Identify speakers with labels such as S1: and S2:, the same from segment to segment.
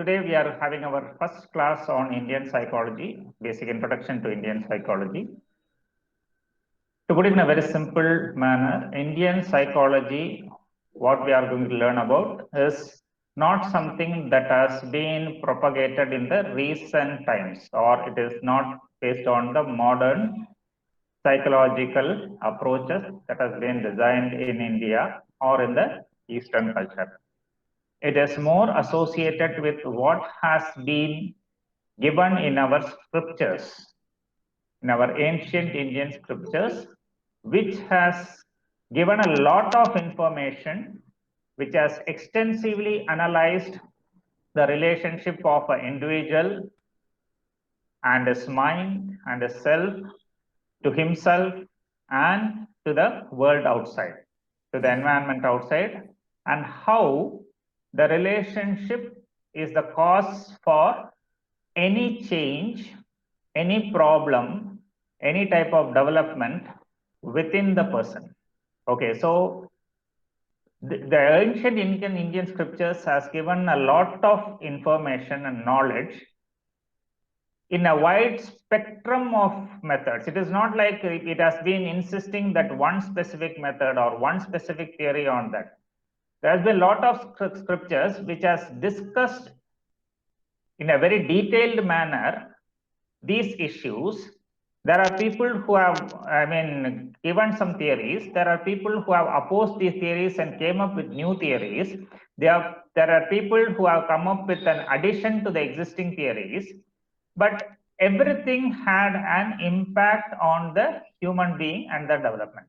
S1: Today we are having our first class on Indian psychology, basic introduction to Indian psychology. To put it in a very simple manner, Indian psychology, what we are going to learn about is not something that has been propagated in the recent times, or it is not based on the modern psychological approaches that has been designed in India or in the Eastern culture. It is more associated with what has been given in our scriptures, in our ancient Indian scriptures, which has given a lot of information, which has extensively analyzed the relationship of an individual and his mind and his self to himself and to the world outside, to the environment outside, and how the relationship is the cause for any change, any problem, any type of development within the person. Okay, so the ancient Indian scriptures has given a lot of information and knowledge in a wide spectrum of methods. It is not like it has been insisting that one specific method or one specific theory on that. There has been a lot of scriptures which has discussed in a very detailed manner these issues. There are people who have, given some theories. There are people who have opposed these theories and came up with new theories. There are people who have come up with an addition to the existing theories. But everything had an impact on the human being and the development.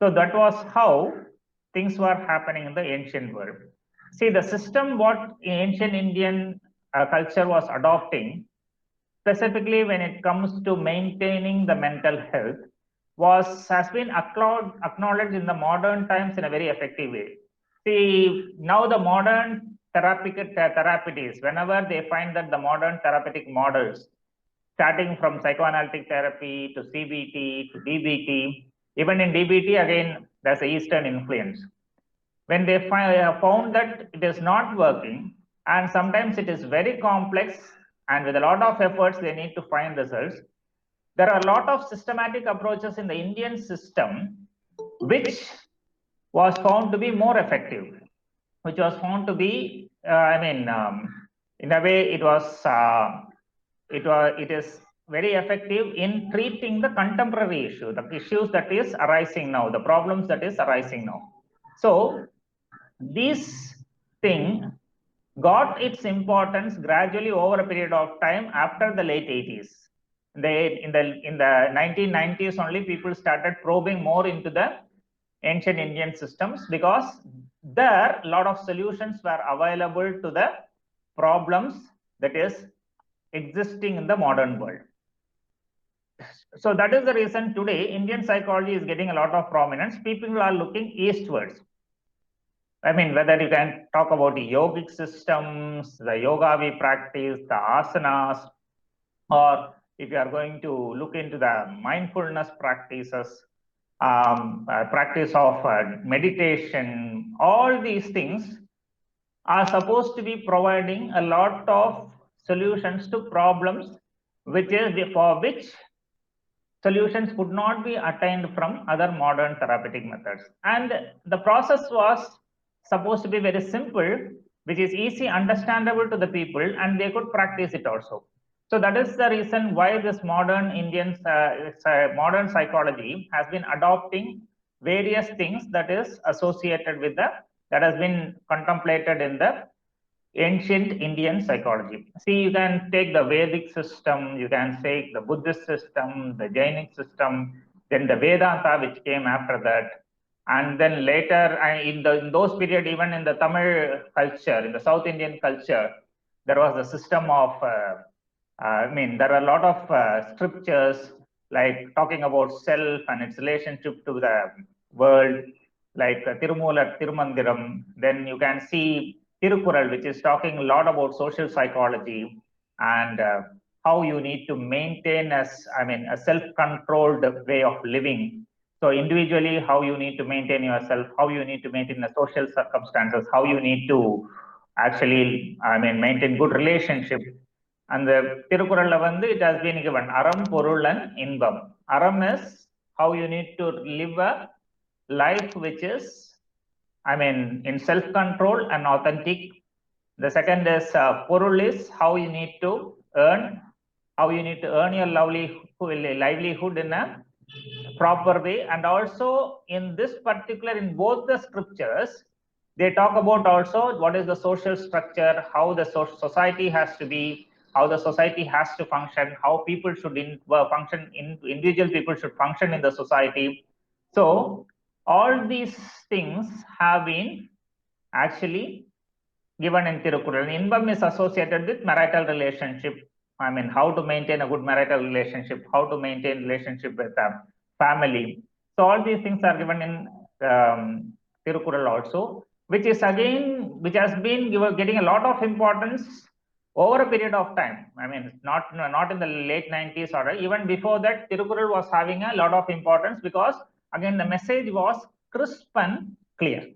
S1: So that was how things were happening in the ancient world. See, the system what ancient Indian culture was adopting, specifically when it comes to maintaining the mental health, has been acknowledged in the modern times in a very effective way. See, now the modern therapies, whenever they find that the modern therapeutic models, starting from psychoanalytic therapy to CBT to DBT, even in DBT again, there's an Eastern influence. When they found that it is not working, and sometimes it is very complex, and with a lot of efforts they need to find results, there are a lot of systematic approaches in the Indian system which was found to be more effective, which was found to be, in a way, it is very effective in treating the contemporary issue, the issues that is arising now, the problems that is arising now. So this thing got its importance gradually over a period of time after the late 80s. In the 1990s only, people started probing more into the ancient Indian systems, because there a lot of solutions were available to the problems that is existing in the modern world. So that is the reason today Indian psychology is getting a lot of prominence. People are looking eastwards. Whether you can talk about the yogic systems, the yoga we practice, the asanas, or if you are going to look into the mindfulness practices, practice of meditation, all these things are supposed to be providing a lot of solutions to problems, for which solutions could not be attained from other modern therapeutic methods. And the process was supposed to be very simple, which is easy, understandable to the people, and they could practice it also. So that is the reason why this modern modern psychology has been adopting various things that is associated with that has been contemplated in the ancient Indian psychology. See, you can take the Vedic system, you can take the Buddhist system, the Jainic system, then the Vedanta, which came after that. And then later, in those period, even in the Tamil culture, in the South Indian culture, there was a system of, there are a lot of scriptures like talking about self and its relationship to the world, like Tirumular, Tirumandiram. Then you can see Tirukural, which is talking a lot about social psychology and how you need to maintain a self-controlled way of living. So individually, how you need to maintain yourself, how you need to maintain the social circumstances, how you need to actually, I mean, maintain good relationship. And the Tirukuralla vandu, it has been given Aram, Porul and Inbam. Aram is how you need to live a life which is, I mean, in self-control and authentic. The second is Porul is how you need to earn, your livelihood in a proper way. And also in this particular, in both the scriptures, they talk about also what is the social structure, how the society has to be, how the society has to function, how people should function, individual people should function in the society. So all these things have been actually given in Tirukural. Inbam is associated with marital relationship. I mean, how to maintain a good marital relationship, how to maintain relationship with family. So all these things are given in Tirukural also, which is again, which has been getting a lot of importance over a period of time. I mean, not in the late 90s or even before that, Tirukural was having a lot of importance because again, the message was crisp and clear.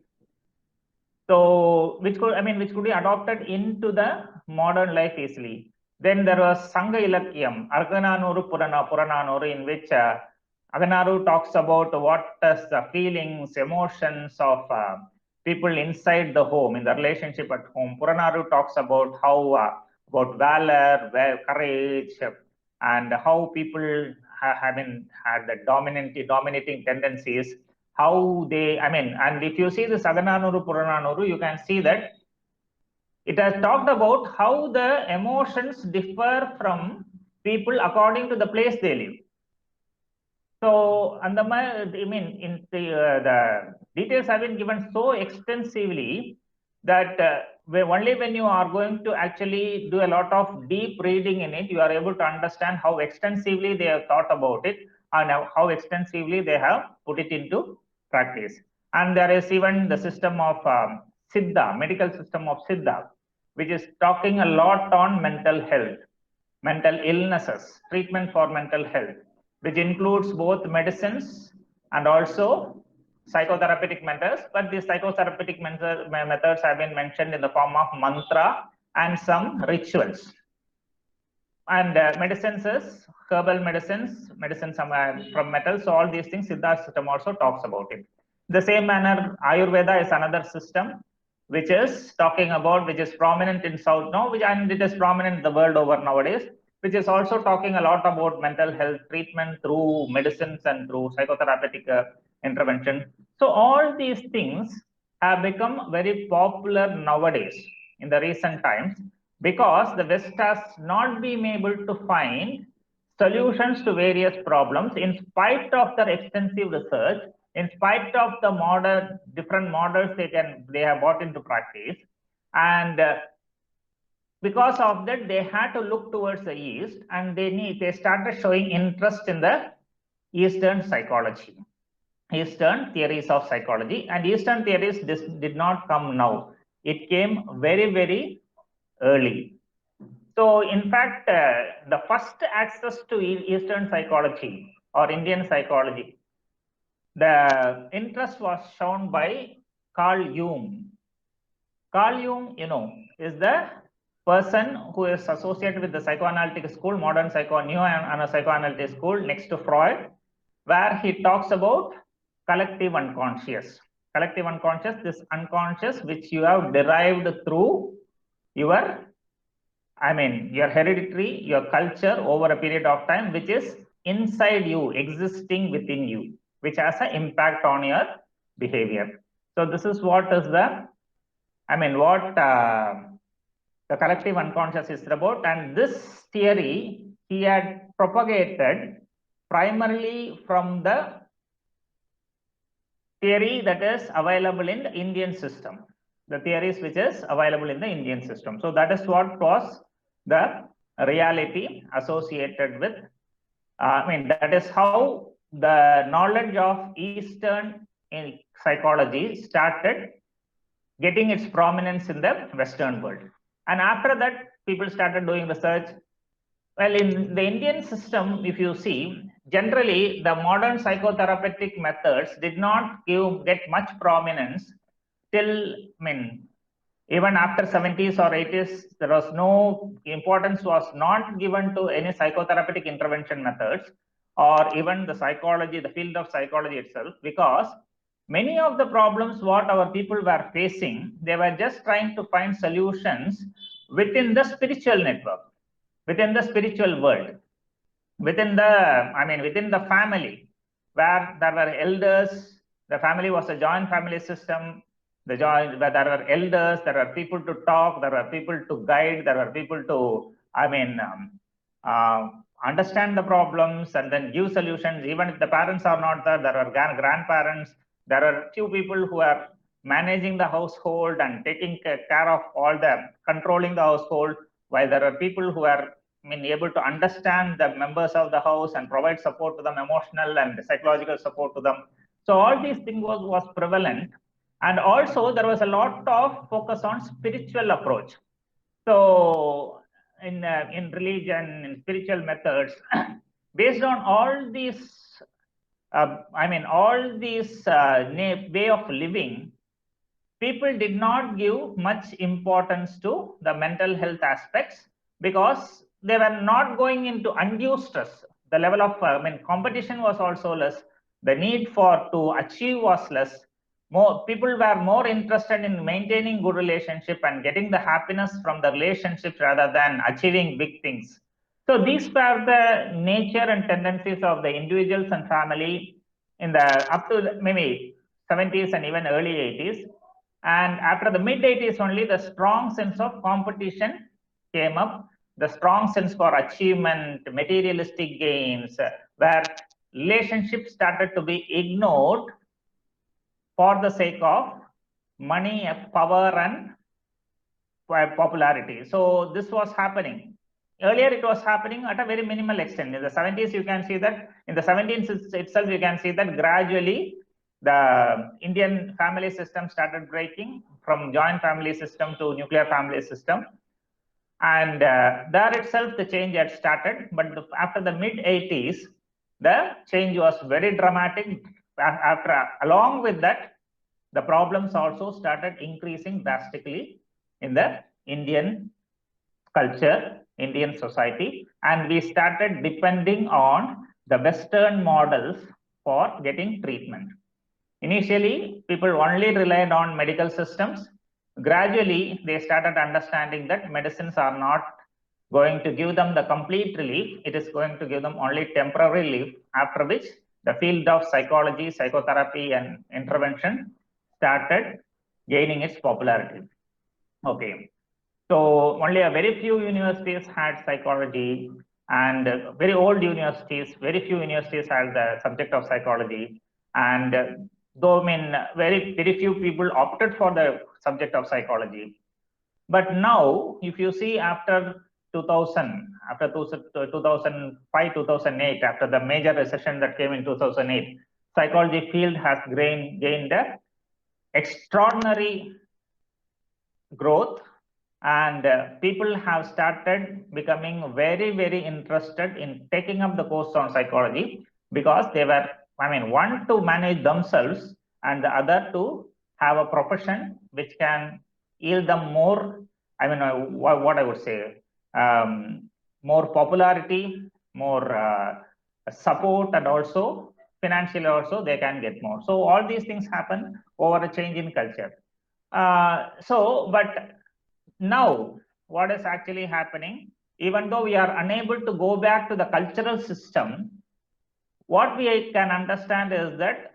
S1: So, which could be adopted into the modern life easily. Then there was Sangha Ilakyam, Argananuru Purananuru, in which Aganaru talks about what is the feelings, emotions of people inside the home, in the relationship at home. Puranaru talks about how, about valor, courage, and how people had the dominating tendencies. How they, and if you see the Sagananuru Purananuru, you can see that it has talked about how the emotions differ from people according to the place they live. So, in the details have been given so extensively that only when you are going to actually do a lot of deep reading in it, you are able to understand how extensively they have thought about it and how extensively they have put it into practice. And there is even the system of Siddha, medical system of Siddha, which is talking a lot on mental health, mental illnesses, treatment for mental health, which includes both medicines and also psychotherapeutic methods. But these psychotherapeutic methods have been mentioned in the form of mantra and some rituals. And medicines is herbal medicines from metals. So all these things, Siddha system also talks about it. The same manner, Ayurveda is another system which is talking about, which is prominent in South now, and it is prominent the world over nowadays, which is also talking a lot about mental health treatment through medicines and through psychotherapeutic intervention. So all these things have become very popular nowadays in the recent times, because the West has not been able to find solutions to various problems in spite of their extensive research, in spite of the different models they have brought into practice. And because of that, they had to look towards the East, and they started showing interest in the Eastern psychology, Eastern theories of psychology. And Eastern theories did not come now. It came very, very early. So in fact, the first access to Eastern psychology or Indian psychology, the interest was shown by Carl Jung. Carl Jung, is the person who is associated with the psychoanalytic school, modern psychoanalytic school next to Freud, where he talks about collective unconscious. Collective unconscious, this unconscious which you have derived through your hereditary, your culture over a period of time, which is inside you, existing within you, which has an impact on your behavior. So this is what is the collective unconscious is about. And this theory he had propagated primarily from the theory that is available in the Indian system, the theories which is available in the Indian system. So that is what was the reality associated with, that is how the knowledge of Eastern psychology started getting its prominence in the Western world. And after that, people started doing research. Well, in the Indian system, if you see, generally the modern psychotherapeutic methods did not get much prominence till, Even after 70s or 80s, there was no importance was not given to any psychotherapeutic intervention methods or even the psychology, the field of psychology itself, because many of the problems what our people were facing, they were just trying to find solutions within the spiritual network, within the spiritual world, within the family, where there were elders. The family was a joint family system. Where there were elders, there are people to talk, there are people to guide, there are people to, understand the problems and then give solutions. Even if the parents are not there, there are grandparents. There are few people who are managing the household and taking care of all the controlling the household, while there are people who are able to understand the members of the house and provide support to them, emotional and psychological support to them. So all these things was prevalent. And also there was a lot of focus on spiritual approach. So in religion, in spiritual methods, based on all these, way of living, people did not give much importance to the mental health aspects because they were not going into undue stress. The level of competition was also less. The need to achieve was less. More people were more interested in maintaining good relationship and getting the happiness from the relationship rather than achieving big things. So these were the nature and tendencies of the individuals and family in the up to maybe 70s and even early 80s. And after the mid 80s only, the strong sense of competition came up, the strong sense for achievement, materialistic gains, where relationships started to be ignored for the sake of money, power, and popularity. So this was happening. Earlier, it was happening at a very minimal extent. In the 70s, you can see that. In the 17th itself, you can see that gradually the Indian family system started breaking from joint family system to nuclear family system. And there itself, the change had started. But after the mid 80s, the change was very dramatic. Along with that, the problems also started increasing drastically in the Indian culture, Indian society, and we started depending on the Western models for getting treatment. Initially, people only relied on medical systems. Gradually, they started understanding that medicines are not going to give them the complete relief. It is going to give them only temporary relief, after which the field of psychology, psychotherapy, and intervention started gaining its popularity. Okay. So only a very few universities had psychology, and very old universities, very few universities had the subject of psychology. And though very few people opted for the subject of psychology. But now, if you see after 2000, after 2005, 2008, after the major recession that came in 2008, psychology field has gained a extraordinary growth, and people have started becoming very, very interested in taking up the course on psychology, because they were, one to manage themselves and the other to have a profession which can yield them more, what I would say, more popularity, more support, and also financially also they can get more. So all these things happen over a change in culture. But now what is actually happening, even though we are unable to go back to the cultural system, what we can understand is that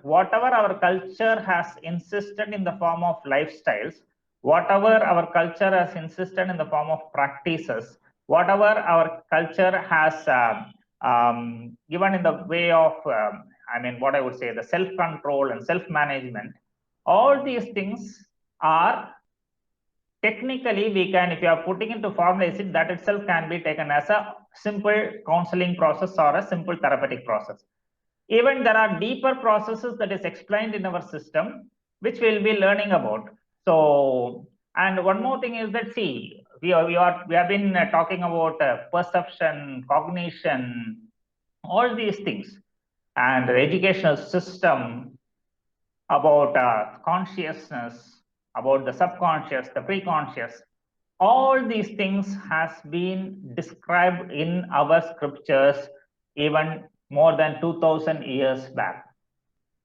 S1: whatever our culture has insisted in the form of lifestyles, whatever our culture has insisted in the form of practices, whatever our culture has given in the way of, what I would say, the self-control and self-management, all these things are technically, we can, if you are putting into formalization, that itself can be taken as a simple counseling process or a simple therapeutic process. Even there are deeper processes that is explained in our system, which we'll be learning about. So, and one more thing is that, see, we have been talking about perception, cognition, all these things, and the educational system, about consciousness, about the subconscious, the preconscious. All these things has been described in our scriptures even more than 2000 years back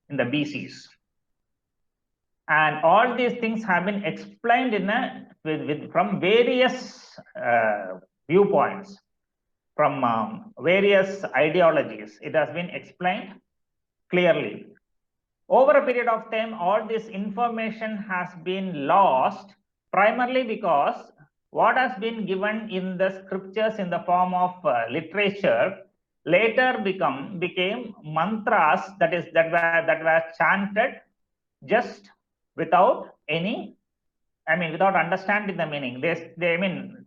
S1: in the BCs. And all these things have been explained in from various viewpoints, from various ideologies. It has been explained clearly. Over a period of time, all this information has been lost, primarily because what has been given in the scriptures in the form of literature later became mantras that were chanted just without any, without understanding the meaning.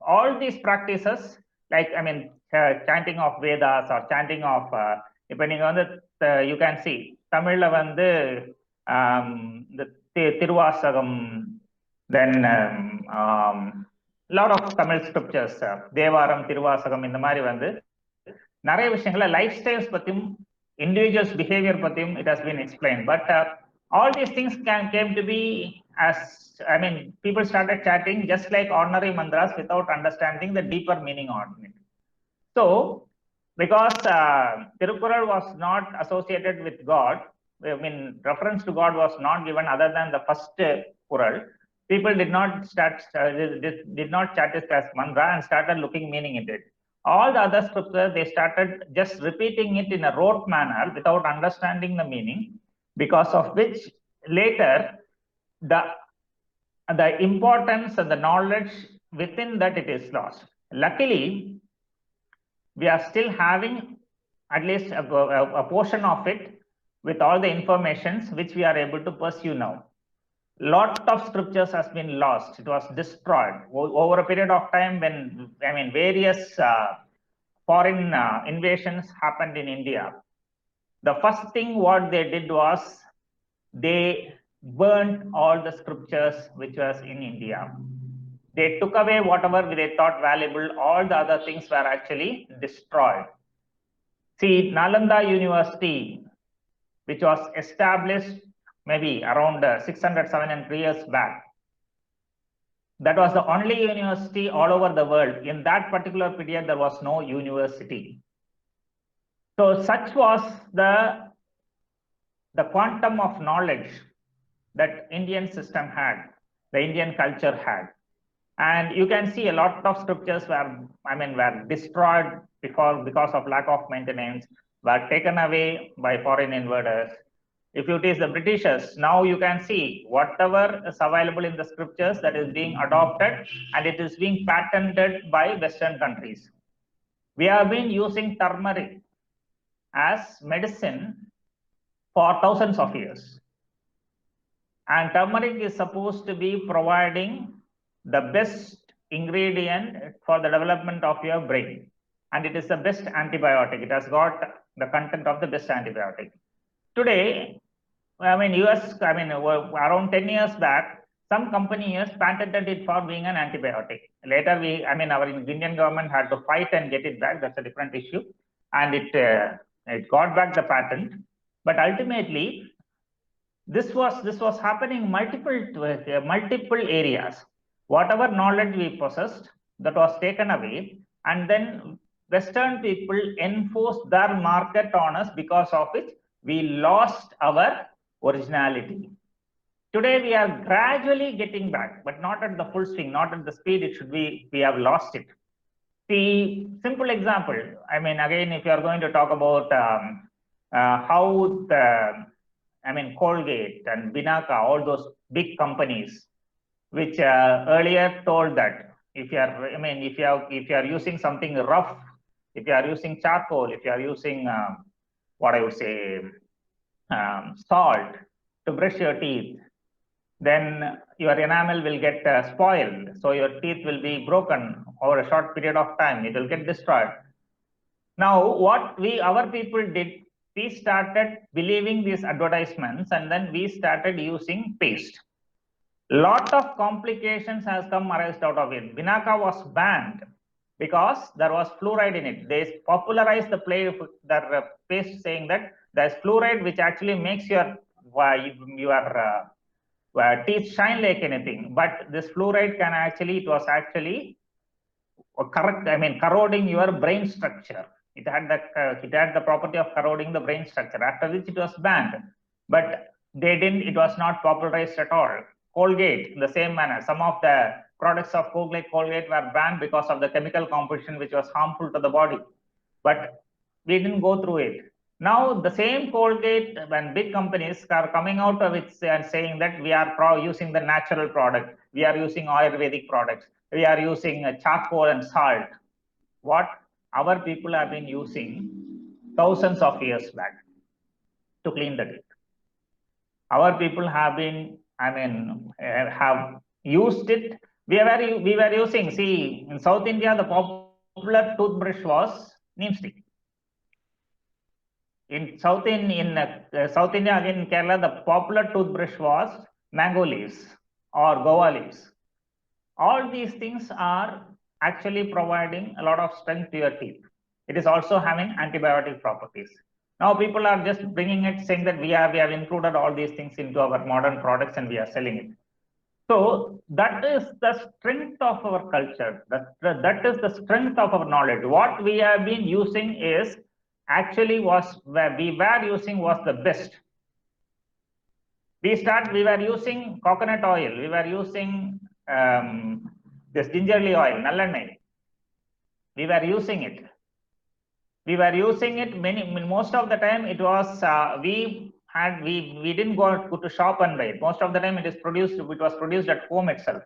S1: All these practices, like, chanting of Vedas or chanting of, depending on the, you can see, Tamil the Tiruvasagam, then lot of Tamil scriptures, Devaram, Tiruvasagam, in the Mari நிறைய விஷயங்கள life styles பத்தியும் individuals behaviour பத்தியும் it has been explained. But all these things came to be as, people started chatting just like ordinary mantras without understanding the deeper meaning on it. So, because Tirukural was not associated with God, reference to God was not given other than the first Kural, people did not chant it as mantra and started looking meaning in it. All the other scriptures, they started just repeating it in a rote manner without understanding the meaning, because of which later the importance and the knowledge within that it is lost. Luckily, we are still having at least a portion of it with all the informations which we are able to pursue now. Lot of scriptures has been lost. It was destroyed over a period of time when, various foreign invasions happened in India. The first thing what they did was they burnt all the scriptures which was in India. They took away whatever they thought valuable. All the other things were actually destroyed. See, Nalanda University, which was established maybe around 600-700 years back, that was the only university all over the world. In that particular period, there was no university. So such was the quantum of knowledge that Indian system had, the Indian culture had. And you can see a lot of scriptures were destroyed because of lack of maintenance, were taken away by foreign invaders. If it is the Britishers, now you can see whatever is available in the scriptures that is being adopted and it is being patented by Western countries. We have been using turmeric as medicine for thousands of years. And turmeric is supposed to be providing the best ingredient for the development of your brain. And it is the best antibiotic. It has got the content of the best antibiotic. Today, US, around 10 years back, some companies patented it for being an antibiotic. Later, our Indian government had to fight and get it back. That's a different issue. And it got back the patent. But ultimately, this was happening multiple areas. Whatever knowledge we possessed, that was taken away. And then Western people enforced their market on us, because of which we lost our originality. Today, we are gradually getting back, but not at the full swing, not at the speed it should be. We have lost it. The simple example, again, if you are going to talk about how Colgate and Binaca, all those big companies, which earlier told that if you are using something rough, if you are using charcoal, if you are using salt to brush your teeth, then your enamel will get spoiled. So your teeth will be broken over a short period of time. It will get destroyed. Now, what our people did, we started believing these advertisements, and then we started using paste. Lot of complications has come arised out of it. Binaca was banned because there was fluoride in it. They popularized the paste, saying that there's fluoride which actually makes your teeth shine like anything. But this fluoride can actually, it was actually corroding your brain structure. It had the property of corroding the brain structure, after which it was banned. But it was not popularized at all. Colgate, in the same manner, some of the products of Colgate were banned because of the chemical composition which was harmful to the body. But we didn't go through it. Now the same Colgate and big companies are coming out of it and saying that we are using the natural product, we are using Ayurvedic products, we are using charcoal and salt. What our people have been using thousands of years back to clean the teeth. Our people have been, have used it. We were using, see, in South India, the popular toothbrush was neem stick. In South India, again in Kerala, the popular toothbrush was mango leaves or guava leaves. All these things are actually providing a lot of strength to your teeth. It is also having antibiotic properties. Now people are just bringing it, saying that we have included all these things into our modern products and we are selling it. So that is the strength of our culture. That is the strength of our knowledge. What we have been using is actually was the best. We were using coconut oil. We were using this gingerly oil, nallanai. We were using it. Most of the time it was, we didn't go to shop and buy it. Most of the time it was produced at home itself.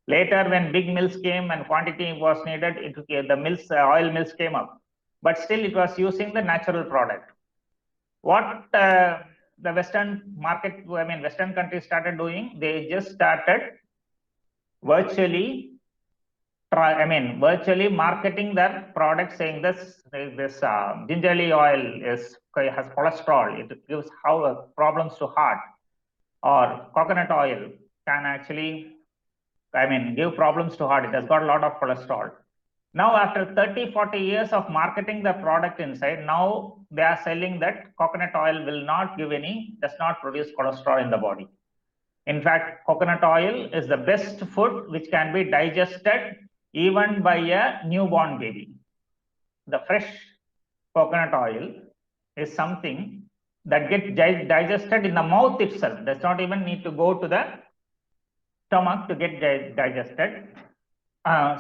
S1: Later, when big mills came and quantity was needed, the oil mills came up. But still it was using the natural product. What the Western market, Western countries started doing, they just started virtually marketing their product, saying this gingerly oil has cholesterol, it gives problems to heart, or coconut oil can actually give problems to heart, it has got a lot of cholesterol. Now after 30-40 years of marketing the product inside, now they are selling that coconut oil does not produce cholesterol in the body. In fact, coconut oil is the best food which can be digested even by a newborn baby. The fresh coconut oil is something that gets digested in the mouth itself. Does not even need to go to the stomach to get digested.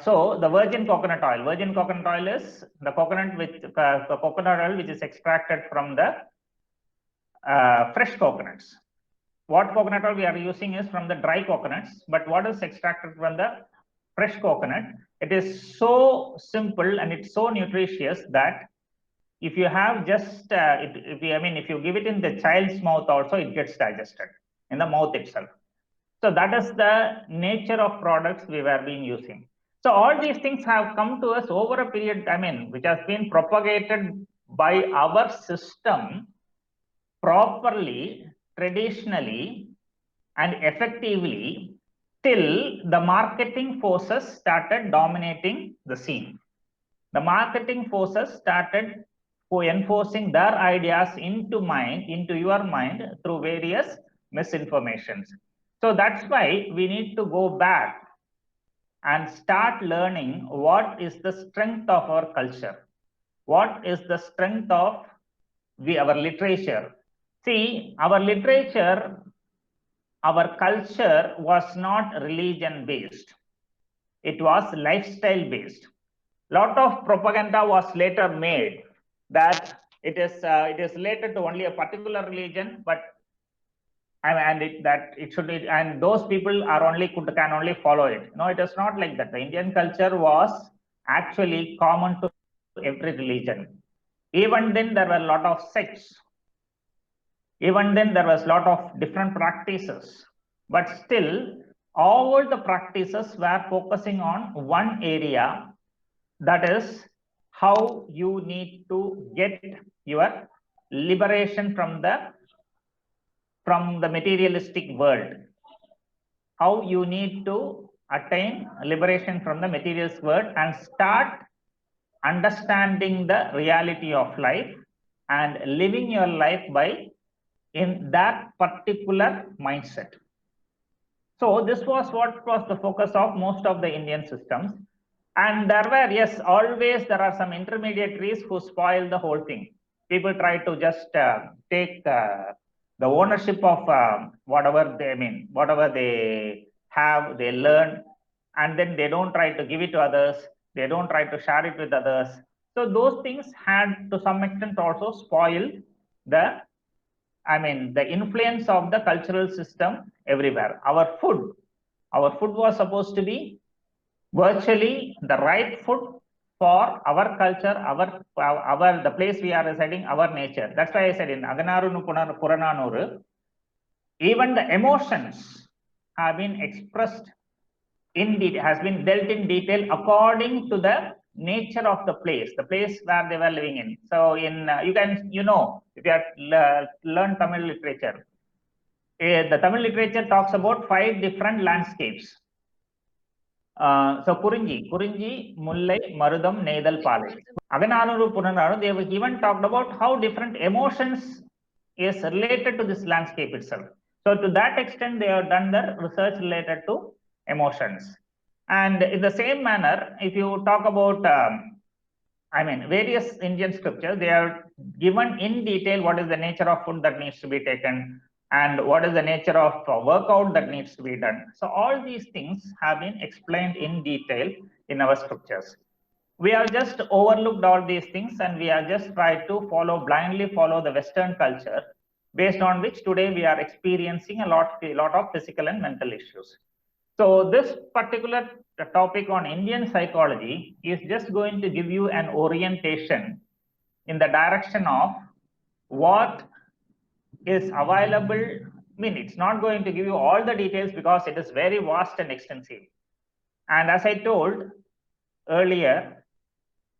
S1: So the virgin coconut oil is the coconut oil which is extracted from the fresh coconuts. What coconut oil we are using is from the dry coconuts, but what is extracted from the fresh coconut? It is so simple and it's so nutritious that if you have just, if you give it in the child's mouth also, it gets digested in the mouth itself. So that is the nature of products we were being using. So all these things have come to us over a period, which has been propagated by our system properly, traditionally, and effectively till the marketing forces started dominating the scene. The marketing forces started enforcing their ideas into your mind through various misinformations. So that's why we need to go back and start learning what is the strength of our culture. What is the strength of our literature? See, our literature, our culture was not religion-based. It was lifestyle-based. A lot of propaganda was later made that it is related to only a particular religion, but and those people can only follow it. No, it is not like that. The Indian culture was actually common to every religion. Even then, there were a lot of sects. Even then, there was a lot of different practices. But still, all the practices were focusing on one area, that is how you need to get your liberation from the materialistic world. How you need to attain liberation from the materialist world and start understanding the reality of life and living your life in that particular mindset. So this was what was the focus of most of the Indian systems. And there were, yes, always there are some intermediaries who spoil the whole thing. People try to just take the ownership of whatever they have, they learn, and then they don't try to give it to others. They don't try to share it with others. So those things had to some extent also spoil the influence of the cultural system everywhere. Our food was supposed to be virtually the right food for our culture, the place we are residing, our nature. That's why I said in Aganaru Purananuru, even the emotions have been expressed in detail, has been dealt in detail according to the nature of the place where they were living in. So in if you have learned Tamil literature, the Tamil literature talks about 5 different landscapes. So Kurinji, Mullai, Marudam, Neidal, Palai. Agananuru, Purananuru, they have even talked about how different emotions is related to this landscape itself. So to that extent, they have done the research related to emotions. And in the same manner, if you talk about, various Indian scriptures, they are given in detail what is the nature of food that needs to be taken and what is the nature of workout that needs to be done. So all these things have been explained in detail in our scriptures. We have just overlooked all these things and we have just tried to blindly follow the Western culture, based on which today we are experiencing a lot of physical and mental issues. So this particular topic on Indian psychology is just going to give you an orientation in the direction of what is available. It's not going to give you all the details because it is very vast and extensive. And as I told earlier,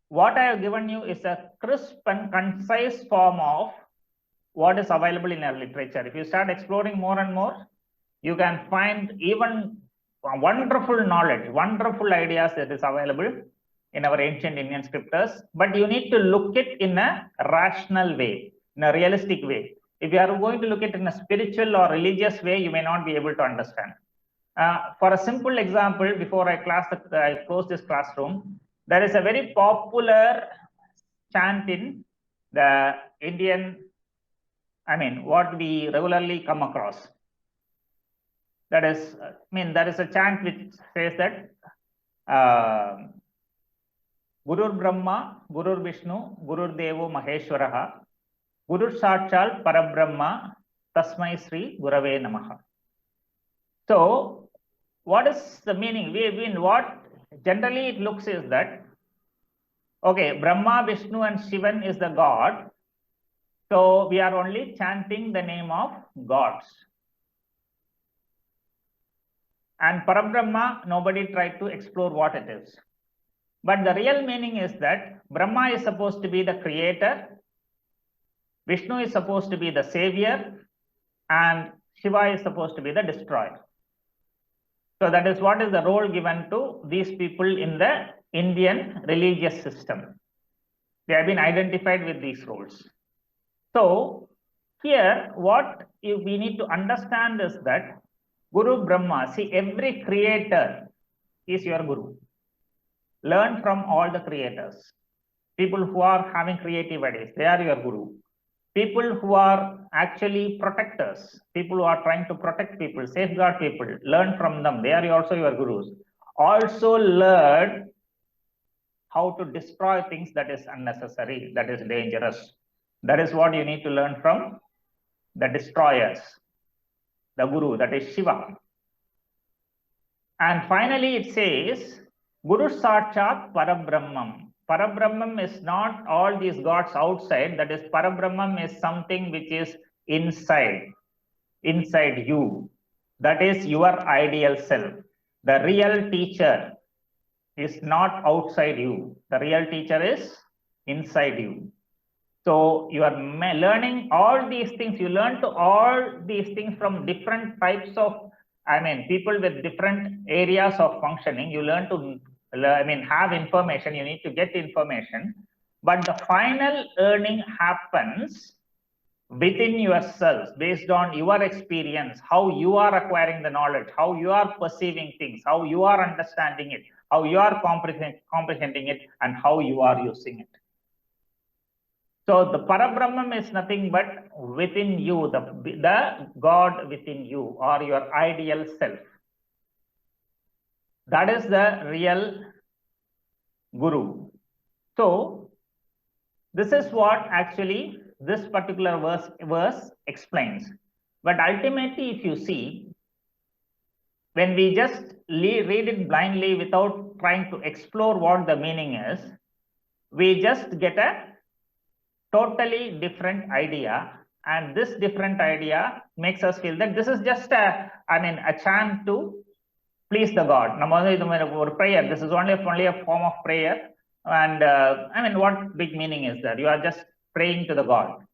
S1: what I have given you is a crisp and concise form of what is available in our literature. If you start exploring more and more, you can find even wonderful knowledge, wonderful ideas that is available in our ancient Indian scriptures, but you need to look it in a rational way, in a realistic way. If you are going to look at it in a spiritual or religious way, you may not be able to understand. For a simple example, before I close this classroom, there is a very popular chant in the Indian, what we regularly come across. That is, there is a chant which says that Gurur Brahma, Gurur Vishnu, Gurur Devo Maheshwaraha, Gurur Sakshal Parabrahma, Tasmai Sri Gurave Namaha. So, what is the meaning? What generally it looks is that, okay, Brahma, Vishnu and Shivan is the God. So, we are only chanting the name of gods. And Parabrahma, nobody tried to explore what it is. But the real meaning is that Brahma is supposed to be the creator, Vishnu is supposed to be the savior, and Shiva is supposed to be the destroyer. So that is what is the role given to these people in the Indian religious system. They have been identified with these roles. So here, what we need to understand is that Guru Brahma, see, every creator is your Guru. Learn from all the creators. People who are having creative ideas, they are your Guru. People who are actually protectors, people who are trying to protect people, safeguard people, learn from them. They are also your Gurus. Also learn how to destroy things that is unnecessary, that is dangerous. That is what you need to learn from the destroyers. The Guru, that is Shiva. And finally it says, Guru Sakshat Parabrahmam. Parabrahmam is not all these gods outside, that is Parabrahmam is something which is inside you. That is your ideal self. The real teacher is not outside you. The real teacher is inside you. So you are learning all these things. You learn to all these things from different types of, people with different areas of functioning. You learn to, have information. You need to get information. But the final earning happens within yourselves, based on your experience, how you are acquiring the knowledge, how you are perceiving things, how you are understanding it, how you are comprehending it, and how you are using it. So the Parabrahman is nothing but within you, the God within you, or your ideal self. That is the real Guru. So this is what actually this particular verse explains. But ultimately, if you see, when we just read it blindly without trying to explore what the meaning is, we just get a totally different idea. And this different idea makes us feel that this is just a chant to please the God. Prayer. This is only a form of prayer. And what big meaning is that? You are just praying to the God.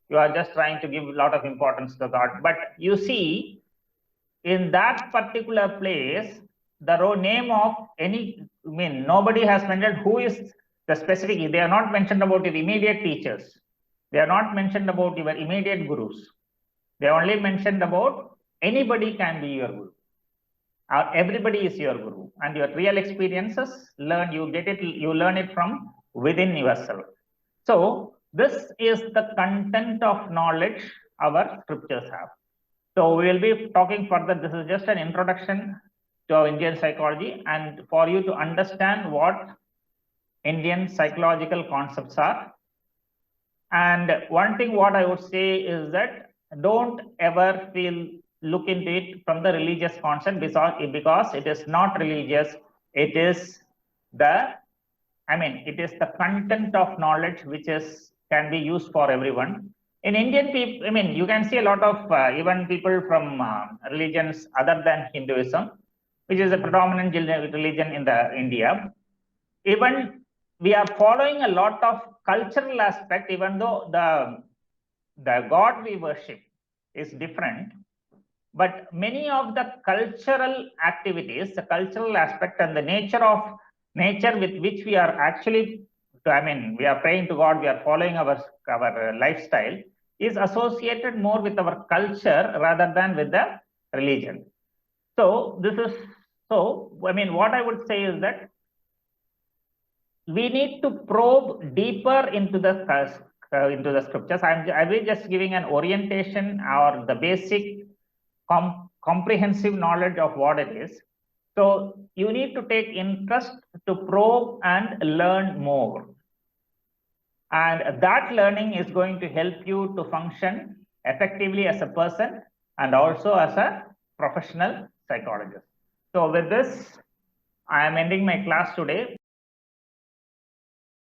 S1: You are just trying to give a lot of importance to God. But you see, in that particular place, the name of nobody has mentioned who is the specific. They are not mentioned about your immediate teachers. They are not mentioned about your immediate gurus. They are only mentioned about anybody can be your guru. Everybody is your guru, and your real experiences you learn it from within yourself. So this is the content of knowledge our scriptures have. So we will be talking further. This is just an introduction to Indian psychology, and for you to understand what Indian psychological concepts are. And one thing what I would say is that don't ever look into it from the religious concept, because it is not religious. It is it is the content of knowledge which can be used for everyone. In Indian people, you can see a lot of even people from religions other than Hinduism, which is a predominant religion in India. Even we are following a lot of cultural aspect, even though the God we worship is different. But many of the cultural activities, the cultural aspect, and the nature with which we are actually, we are praying to God, we are following our lifestyle, is associated more with our culture rather than with the religion. So what I would say is that we need to probe deeper into the scriptures. I will just giving an orientation or the basic comprehensive knowledge of what it is. So you need to take interest to probe and learn more. And that learning is going to help you to function effectively as a person and also as a professional psychologist. So with this, I am ending my class today.